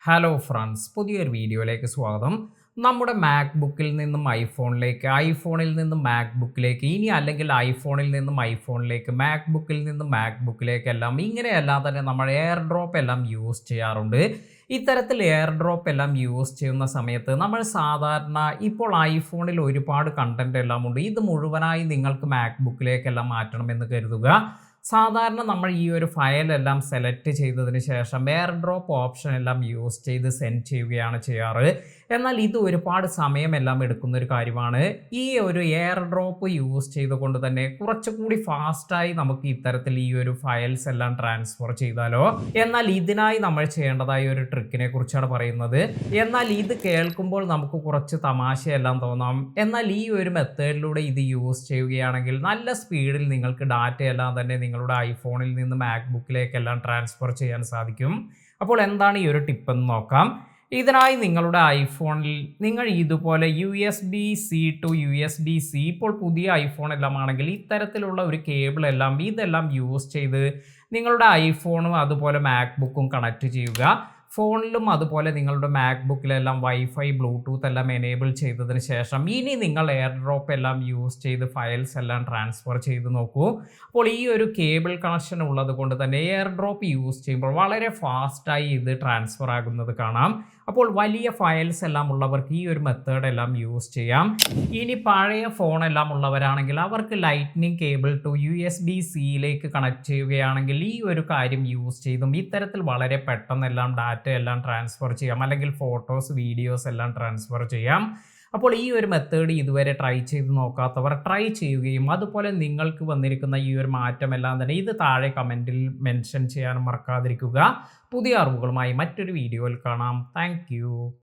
Hello friends, പുതിയൊരു വീഡിയോയിലേക്ക് സ്വാഗതം. നമ്മുടെ മാക്ബുക്കിൽ നിന്നും ഐഫോണിലേക്ക്, ഐഫോണിൽ നിന്നും മാക്ബുക്കിലേക്ക്, ഇനി അല്ലെങ്കിൽ ഐഫോണിൽ നിന്നും ഐഫോണിലേക്ക്, മാക്ബുക്കിൽ നിന്നും മാക്ബുക്കിലേക്കെല്ലാം ഇങ്ങനെയെല്ലാം തന്നെ നമ്മൾ എയർ ഡ്രോപ്പ് എല്ലാം യൂസ് ചെയ്യാറുണ്ട്. ഇത്തരത്തിൽ എയർ ഡ്രോപ്പ് എല്ലാം യൂസ് ചെയ്യുന്ന സമയത്ത് നമ്മൾ സാധാരണ ഇപ്പോൾ ഐഫോണിൽ ഒരുപാട് കണ്ടന്റ് എല്ലാം ഉണ്ട്. ഇത് മുഴുവനായി നിങ്ങൾക്ക് മാക്ബുക്കിലേക്കെല്ലാം മാറ്റണമെന്ന് കരുതുക. സാധാരണ നമ്മൾ ഈ ഒരു ഫയലെല്ലാം സെലക്ട് ചെയ്തതിന് ശേഷം എയർ ഡ്രോപ്പ് ഓപ്ഷൻ എല്ലാം യൂസ് ചെയ്ത് സെൻഡ് ചെയ്യുകയാണ് ചെയ്യാറ്. എന്നാൽ ഇത് ഒരുപാട് സമയമെല്ലാം എടുക്കുന്ന ഒരു കാര്യമാണ്. ഈ ഒരു എയർ ഡ്രോപ്പ് യൂസ് ചെയ്തുകൊണ്ട് തന്നെ കുറച്ചുകൂടി ഫാസ്റ്റായി നമുക്ക് ഇത്തരത്തിൽ ഈ ഒരു ഫയൽസ് എല്ലാം ട്രാൻസ്ഫർ ചെയ്താലോ. എന്നാൽ ഇതിനായി നമ്മൾ ചെയ്യേണ്ടതായ ഒരു ട്രിക്കിനെ കുറിച്ചാണ് പറയുന്നത്. എന്നാൽ ഇത് കേൾക്കുമ്പോൾ നമുക്ക് കുറച്ച് തമാശയെല്ലാം തോന്നാം. എന്നാൽ ഈ ഒരു മെത്തേഡിലൂടെ ഇത് യൂസ് ചെയ്യുകയാണെങ്കിൽ നല്ല സ്പീഡിൽ നിങ്ങൾക്ക് ഡാറ്റയെല്ലാം തന്നെ നിങ്ങളുടെ ഐഫോണിൽ നിന്ന് മാക്ബുക്കിലേക്കെല്ലാം ട്രാൻസ്ഫർ ചെയ്യാൻ സാധിക്കും. അപ്പോൾ എന്താണ് ഈ ഒരു ടിപ്പ് എന്ന് നോക്കാം. ഇതിനായി നിങ്ങളുടെ ഐഫോണിൽ നിങ്ങൾ ഇതുപോലെ USB-C ടു USB-C, ഇപ്പോൾ പുതിയ ഐഫോൺ എല്ലാം ആണെങ്കിൽ ഇത്തരത്തിലുള്ള ഒരു കേബിൾ എല്ലാം ഇതെല്ലാം യൂസ് ചെയ്ത് നിങ്ങളുടെ ഐഫോണും അതുപോലെ മാക്ബുക്കും കണക്ട് ചെയ്യുക. ഫോണിലും അതുപോലെ നിങ്ങളുടെ മാക്ബുക്കിലെല്ലാം വൈഫൈ, ബ്ലൂടൂത്ത് എല്ലാം എനേബിൾ ചെയ്തതിന് ശേഷം ഇനി നിങ്ങൾ എയർ ഡ്രോപ്പ് എല്ലാം യൂസ് ചെയ്ത് ഫയൽസ് എല്ലാം ട്രാൻസ്ഫർ ചെയ്ത് നോക്കൂ. അപ്പോൾ ഈ ഒരു കേബിൾ കണക്ഷൻ ഉള്ളത് കൊണ്ട് തന്നെ എയർ ഡ്രോപ്പ് യൂസ് ചെയ്യുമ്പോൾ വളരെ ഫാസ്റ്റായി ഇത് ട്രാൻസ്ഫർ ആകുന്നത് കാണാം. അപ്പോൾ വലിയ ഫയൽസ് എല്ലാം ഉള്ളവർക്ക് ഈ ഒരു മെത്തേഡ് എല്ലാം യൂസ് ചെയ്യാം. ഇനി പഴയ ഫോൺ എല്ലാം ഉള്ളവരാണെങ്കിൽ അവർക്ക് ലൈറ്റ്നിങ് കേബിൾ ടു USB-Cയിലേക്ക് കണക്ട് ചെയ്യുകയാണെങ്കിൽ ഈ ഒരു കാര്യം യൂസ് ചെയ്തും ഇത്തരത്തിൽ വളരെ പെട്ടെന്നെല്ലാം ഡാറ്റ എല്ലാം ട്രാൻസ്ഫർ ചെയ്യാം, അല്ലെങ്കിൽ ഫോട്ടോസ്, വീഡിയോസ് എല്ലാം ട്രാൻസ്ഫർ ചെയ്യാം. അപ്പോൾ ഈ ഒരു മെത്തേഡ് ഇതുവരെ ട്രൈ ചെയ്ത് നോക്കാത്തവർ ട്രൈ ചെയ്യുകയും അതുപോലെ നിങ്ങൾക്ക് വന്നിരിക്കുന്ന ഈ ഒരു മാറ്റമെല്ലാം തന്നെ ഇത് താഴെ കമൻറ്റിൽ മെൻഷൻ ചെയ്യാനും മറക്കാതിരിക്കുക. പുതിയ അറിവുകളുമായി മറ്റൊരു വീഡിയോയിൽ കാണാം. താങ്ക്